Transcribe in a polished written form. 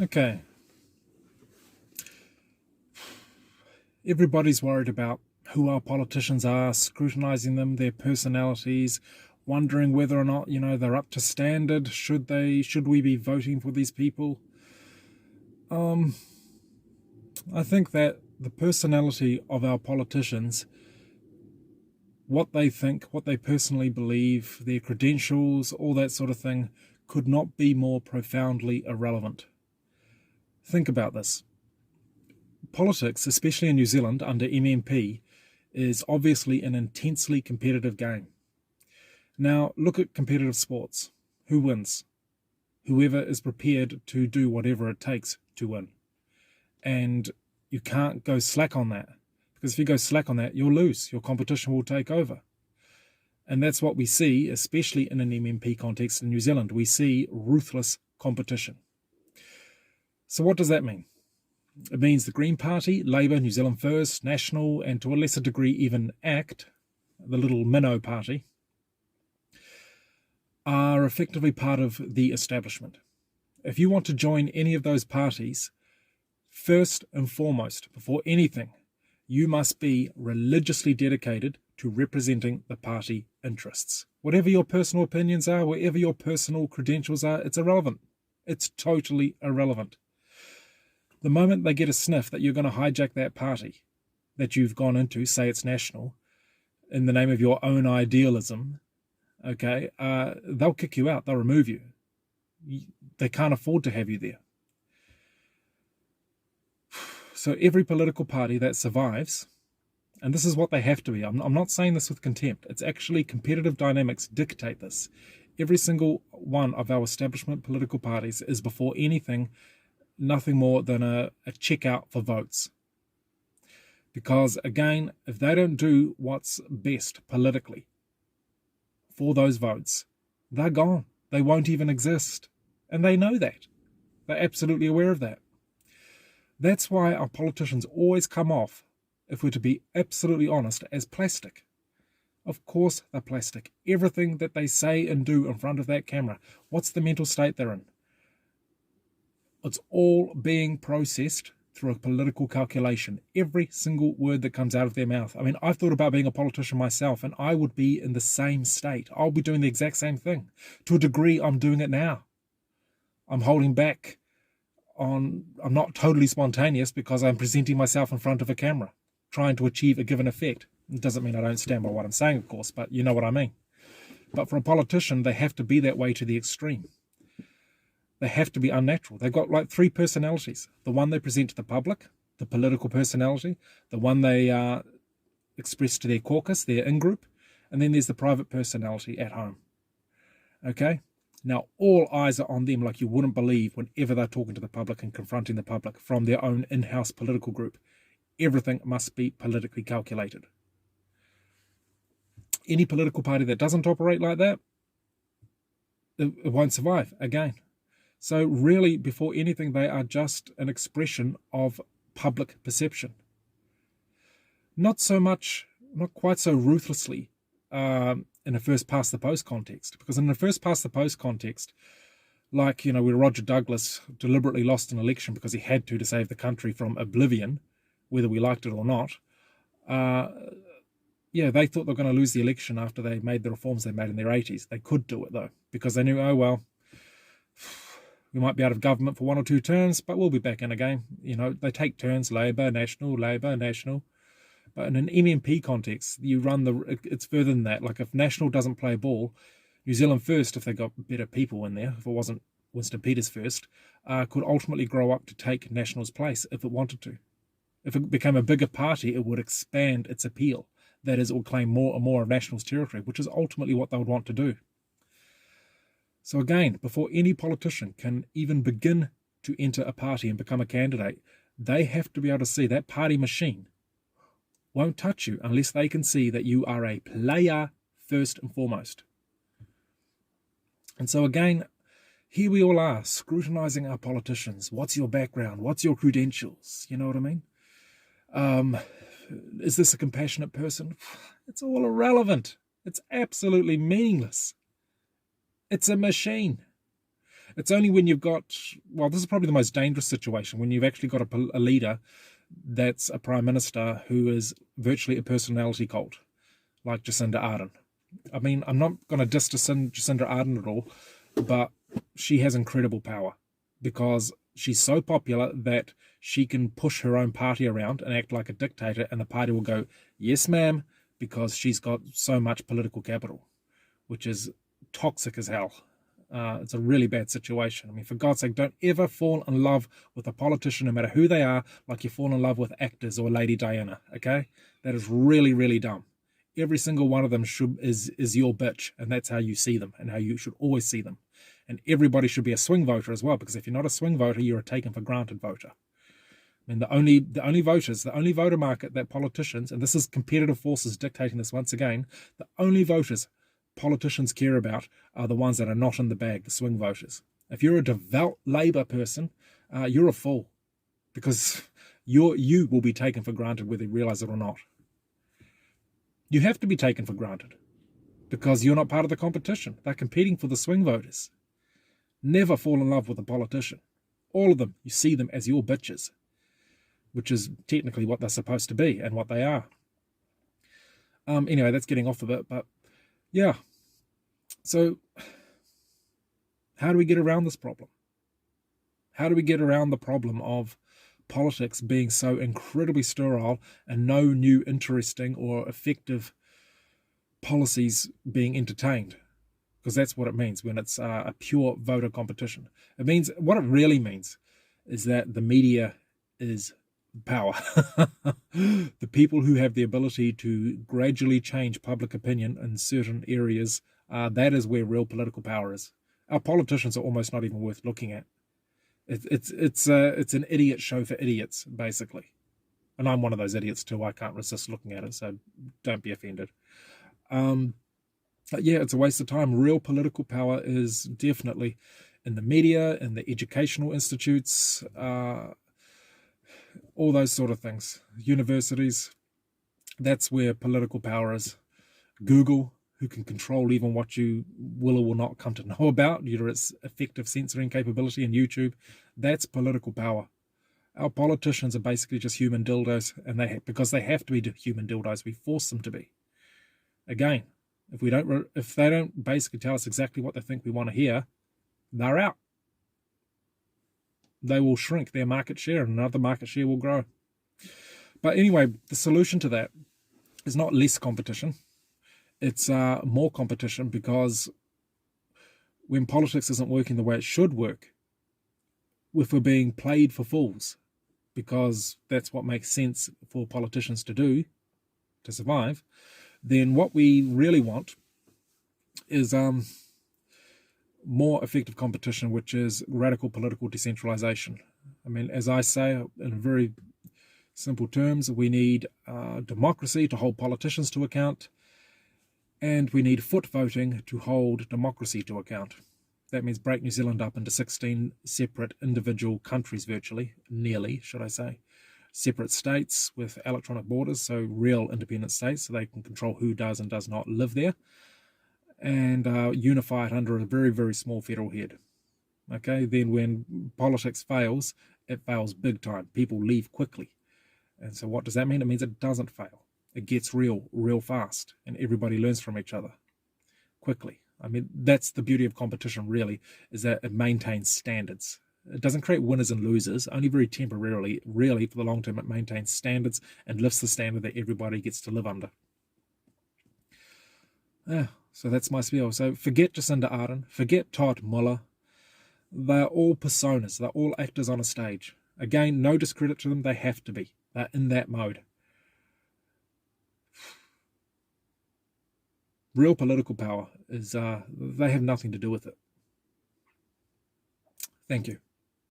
Okay. Everybody's worried about who our politicians are, scrutinizing them, their personalities, wondering whether or not, they're up to standard. Should we be voting for these people? Um, I think that the personality of our politicians, what they think, what they personally believe, their credentials, all that sort of thing, could not be more profoundly irrelevant. Think about this. Politics, especially in New Zealand under MMP, is obviously an intensely competitive game. Now, look at competitive sports. Who wins? Whoever is prepared to do whatever it takes to win. And you can't go slack on that, because if you go slack on that, you'll lose. Your competition will take over. And that's what we see, especially in an MMP context in New Zealand. We see ruthless competition. So what does that mean? It means the Green Party, Labour, New Zealand First, National, and to a lesser degree even ACT, the little minnow party, are effectively part of the establishment. If you want to join any of those parties, first and foremost, before anything, you must be religiously dedicated to representing the party interests. Whatever your personal opinions are, whatever your personal credentials are, it's irrelevant. It's totally irrelevant. The moment they get a sniff that you're going to hijack that party that you've gone into, say it's National, in the name of your own idealism, okay, they'll kick you out. They'll remove you. They can't afford to have you there. So every political party that survives, and this is what they have to be. I'm not saying this with contempt. It's actually competitive dynamics dictate this. Every single one of our establishment political parties is, before anything, nothing more than a checkout for votes. Because, again, if they don't do what's best politically for those votes, they're gone. They won't even exist. And they know that. They're absolutely aware of that. That's why our politicians always come off, if we're to be absolutely honest, as plastic. Of course they're plastic. Everything that they say and do in front of that camera, what's the mental state they're in? It's all being processed through a political calculation. Every single word that comes out of their mouth. I mean, I've thought about being a politician myself, and I would be in the same state. I'll be doing the exact same thing. To a degree, I'm doing it now. I'm holding back I'm not totally spontaneous because I'm presenting myself in front of a camera, trying to achieve a given effect. It doesn't mean I don't stand by what I'm saying, of course, but you know what I mean. But for a politician, they have to be that way to the extreme. They have to be unnatural. They've got like three personalities. The one they present to the public, the political personality, the one they express to their caucus, their in-group, and then there's the private personality at home. Okay? Now, all eyes are on them like you wouldn't believe whenever they're talking to the public and confronting the public from their own in-house political group. Everything must be politically calculated. Any political party that doesn't operate like that, it won't survive again. So really, before anything, they are just an expression of public perception. Not quite so ruthlessly in a first past the post context, because in the first past the post context, like, where Roger Douglas deliberately lost an election because he had to save the country from oblivion, whether we liked it or not, they thought they were going to lose the election after they made the reforms they made in their 80s. They could do it, though, because they knew, oh, well, we might be out of government for 1 or 2 terms, but we'll be back in again. They take turns, Labour, National. But in an MMP context, it's further than that. Like if National doesn't play ball, New Zealand First, if they got better people in there, if it wasn't Winston Peters first, could ultimately grow up to take National's place if it wanted to. If it became a bigger party, it would expand its appeal. That is, it would claim more and more of National's territory, which is ultimately what they would want to do. So again, before any politician can even begin to enter a party and become a candidate, they have to be able to see that party machine won't touch you unless they can see that you are a player first and foremost. And so again, here we all are scrutinizing our politicians. What's your background? What's your credentials? You know what I mean? Is this a compassionate person? It's all irrelevant. It's absolutely meaningless. It's a machine. It's only when you've got, well, this is probably the most dangerous situation, when you've actually got a leader that's a prime minister who is virtually a personality cult, like Jacinda Ardern. I mean, I'm not going to diss Jacinda Ardern at all, but she has incredible power because she's so popular that she can push her own party around and act like a dictator, and the party will go, yes, ma'am, because she's got so much political capital, which is toxic as hell. It's a really bad situation. I mean, for God's sake, don't ever fall in love with a politician, no matter who they are, like you fall in love with actors or Lady Diana, okay? That is really, really dumb. Every single one of them is your bitch, and that's how you see them and how you should always see them. And everybody should be a swing voter as well, because if you're not a swing voter, you're a taken for granted voter. I mean, the only voters, the only voter market that politicians, and this is competitive forces dictating this once again, the only voters politicians care about are the ones that are not in the bag, the swing voters. If you're a devout Labour person, you're a fool, because you will be taken for granted whether you realise it or not. You have to be taken for granted because you're not part of the competition. They're competing for the swing voters. Never fall in love with a politician. All of them, you see them as your bitches, which is technically what they're supposed to be and what they are. Anyway, that's getting off a bit, but yeah. So how do we get around this problem? How do we get around the problem of politics being so incredibly sterile and no new interesting or effective policies being entertained? Because that's what it means when it's a pure voter competition. It means, what it really means is that the media is power. The people who have the ability to gradually change public opinion in certain areas, that is where real political power is. Our politicians are almost not even worth looking at. It's an idiot show for idiots, basically. And I'm one of those idiots too. I can't resist looking at it, so don't be offended. But yeah, it's a waste of time. Real political power is definitely in the media, in the educational institutes, all those sort of things. Universities, that's where political power is. Google, who can control even what you will or will not come to know about, due to its effective censoring capability, and YouTube, that's political power. Our politicians are basically just human dildos, and because they have to be human dildos, we force them to be. Again, if they don't basically tell us exactly what they think we want to hear, they're out. They will shrink their market share, and another market share will grow. But anyway, the solution to that is not less competition. It's more competition, because when politics isn't working the way it should work, if we're being played for fools, because that's what makes sense for politicians to do to survive, then what we really want is more effective competition, which is radical political decentralization. I mean, as I say, in very simple terms, we need democracy to hold politicians to account, and we need foot voting to hold democracy to account. That means break New Zealand up into 16 separate individual countries, virtually, nearly, should I say. Separate states with electronic borders, so real independent states, so they can control who does and does not live there, and unify it under a very, very small federal head. Okay, then when politics fails, it fails big time. People leave quickly. And so what does that mean? It means it doesn't fail. It gets real fast, and everybody learns from each other quickly. I mean, that's the beauty of competition, really, is that it maintains standards. It doesn't create winners and losers, only very temporarily. Really, for the long term, it maintains standards and lifts the standard that everybody gets to live under. Yeah, so that's my spiel. So forget Jacinda Ardern, forget Todd Muller. They're all personas. They're all actors on a stage. Again, no discredit to them. They have to be. They're in that mode. Real political power is, they have nothing to do with it. Thank you.